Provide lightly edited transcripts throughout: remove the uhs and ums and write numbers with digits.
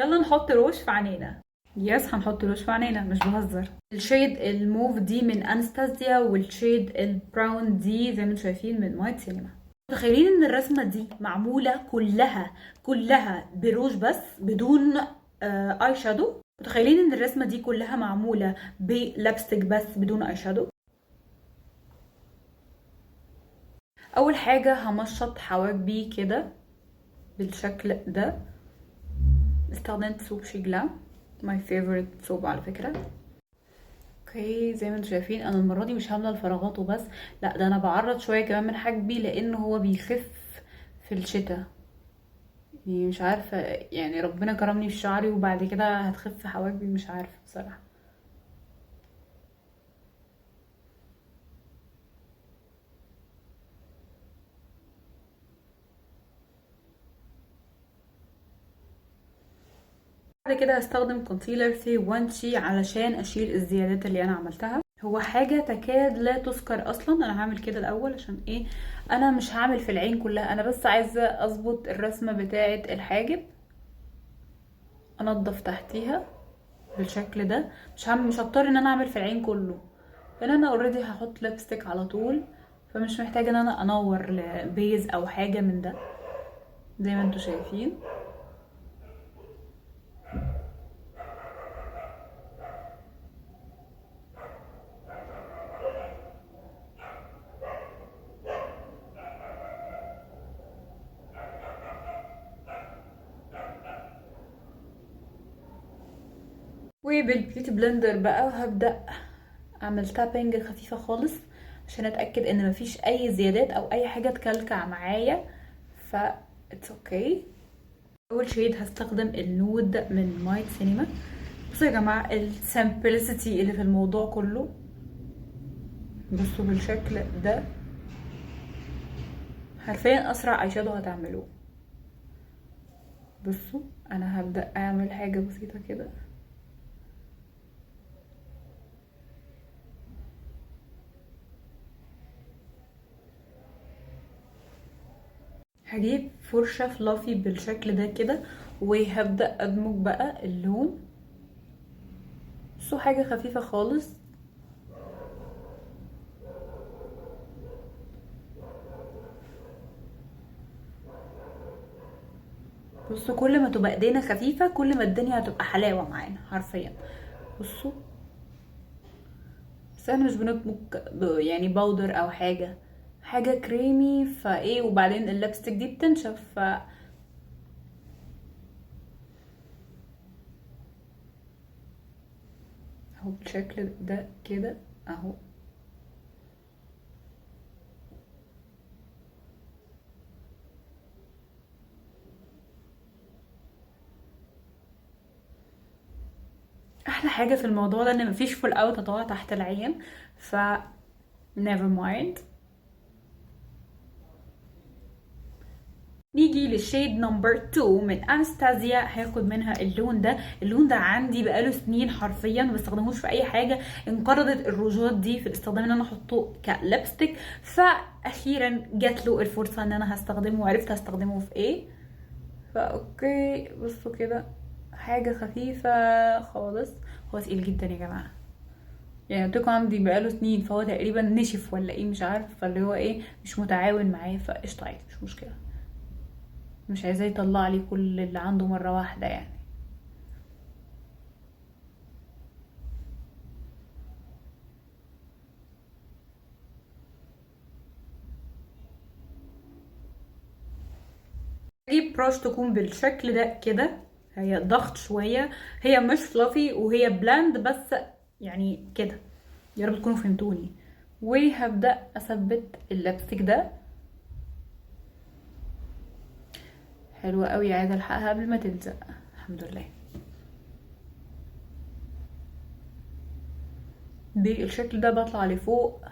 يلا نحط روش في عينينا. يس، هنحط روش في عينينا، مش بهزر. الشيد الموف دي من انستازيا، والشيد البراون دي زي ما انتم شايفين من مايت سينما. متخيلين ان الرسمه دي معموله كلها بروج بس بدون اي شادو؟ متخيلين ان الرسمه دي كلها معموله بلابستيك بس بدون اي شادو؟ اول حاجه همشط حواجبي كده بالشكل ده. استخدمت صوب شيجلا، ماي فيفورت صوب على فكره. اوكي، زي ما انتم شايفين انا المره دي مش هامله الفراغات وبس، لا ده انا بعرض شويه كمان من حاجبي لان هو بيخف في الشتاء. يعني مش عارفه، يعني ربنا كرمني في شعري وبعد كده هتخف حواجبي، مش عارفه بصراحه. بعد كده هستخدم كونسيلر في وانشي علشان اشيل الزيادات اللي انا عملتها. هو حاجه تكاد لا تذكر اصلا. انا هعمل كده الاول عشان ايه؟ انا مش هعمل في العين كلها، انا بس عايزه اظبط الرسمه بتاعه الحاجب. انضف تحتيها بالشكل ده. مش هضطر ان انا اعمل في العين كله لان انا اوريدي هحط ليبستيك على طول، فمش محتاجه ان انا انور لبيز او حاجه من ده زي ما انتوا شايفين. وبالبيوتي بلندر بقى هبدأ اعمل تابنج خفيفة خالص عشان اتأكد ان مفيش اي زيادات او اي حاجة تكلكع معايا. ف اتس اوكي. اول شيد هستخدم النود من مايت سينما. بصوا يا جماعة السمبلسيتي اللي في الموضوع كله، بصوا بالشكل ده. حرفيا اسرع اي شادو هتعملوه. بصوا انا هبدأ اعمل حاجة بسيطة كده. هجيب فرشة فلافي بالشكل ده كده وهبدأ ادمج بقى اللون. بصوا حاجة خفيفة خالص. بصوا كل ما تبقى ايدينا خفيفة كل ما الدنيا هتبقى حلاوة معانا حرفيا. بصوا، بس احنا مش بنطبخ يعني باودر او حاجة كريمي فايه، وبعدين اللبستيك دي بتنشف اهو بالشكل ده كده اهو. احلى حاجة في الموضوع ده ان مفيش فول اوت هتقع تحت العين، ف never mind. نيجي للشيد نمبر 2 من انستازيا. هاخد منها اللون ده عندي بقاله سنين حرفيا ما بستخدموش في اي حاجه. انقرضت الروجات دي في الاستخدام ان انا احطه كليبستيك، فاخيرا جات له الفرصه ان انا هستخدمه وعرفت هستخدمه في ايه. فاوكي بصوا كده، حاجه خفيفه خالص. هو تقيل جدا يا جماعه، يعني قلت لكم عندي بقاله سنين فهو تقريبا نشف ولا ايه مش عارف، فاللي هو ايه مش متعاون معايا فقشطه عادي مش مشكله. مش عايزاه يطلع لي كل اللي عنده مرة واحدة يعني. اجيب براش تكون بالشكل ده كده. هي ضغط شوية، هي مش فلافي وهي بلاند بس يعني كده. يا رب تكونوا فهمتوني. وهبدأ اثبت اللبستيك ده. حلوة قوي، عايزة الحقها قبل ما تلزق. الحمد لله. بالشكل ده بطلع لفوق.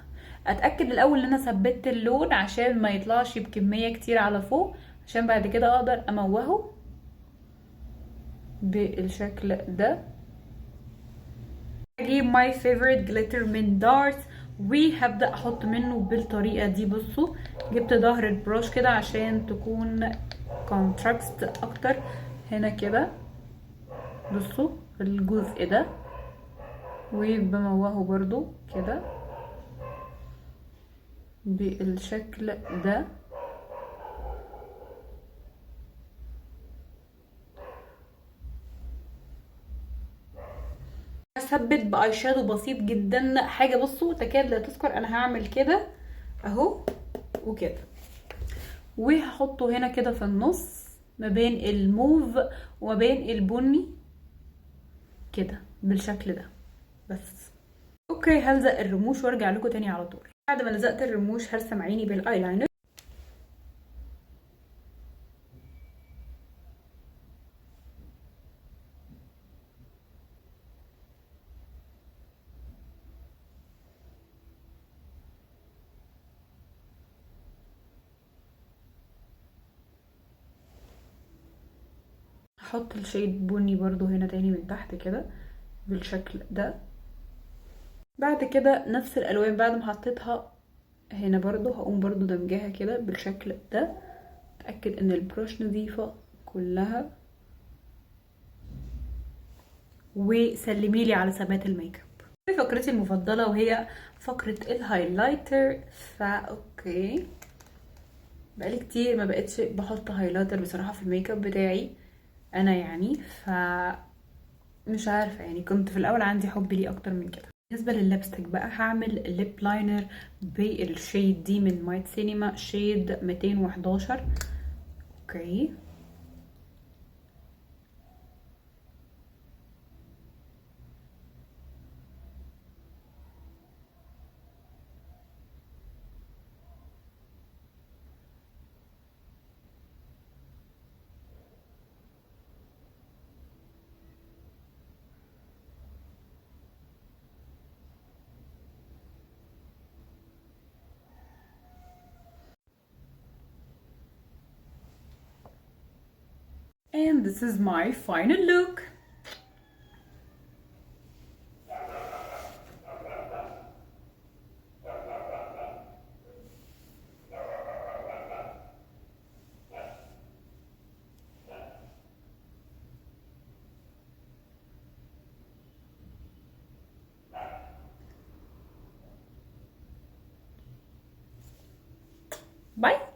اتاكد الاول ان انا ثبت اللون عشان ما يطلعش بكميه كتير على فوق، عشان بعد كده اقدر اموهه بالشكل ده. هجيب ماي فيفورت جليتر من دارت وهبدا احط منه بالطريقه دي. بصوا جبت ظهر البروش كده عشان تكون كونتراست اكتر هنا كده. بصوا الجزء ده، وبموهه برضو كده بالشكل ده. هثبت باي شادو بسيط جدا، حاجه بصوا تكاد لا تذكر. انا هعمل كده اهو وكده، وهحطه هنا كده في النص ما بين الموف وما بين البني كده بالشكل ده بس. اوكي هلزق الرموش وارجع لكم تاني على طول. بعد ما لزقت الرموش هرسم عيني بالايلاينر. هحط الشيد بني برضو هنا تاني من تحت كده بالشكل ده. بعد كده نفس الالوان بعد ما حطيتها هنا برضو هقوم برضو دمجها كده بالشكل ده. اتاكد ان البروش نظيفه كلها، وسلميلي على ثبات الميك اب. في فقرتي المفضله وهي فقره الهايلايتر. اوكي بقالي كتير ما بقتش بحط هايلايتر بصراحه في الميك اب بتاعي انا يعني، مش عارفه يعني كنت في الاول عندي حب ليه اكتر من كده. بالنسبه لللبستيك بقى هعمل ليب لاينر بالشيد دي من مايت سينما، شيد 211. اوكي and this is my final look. Bye.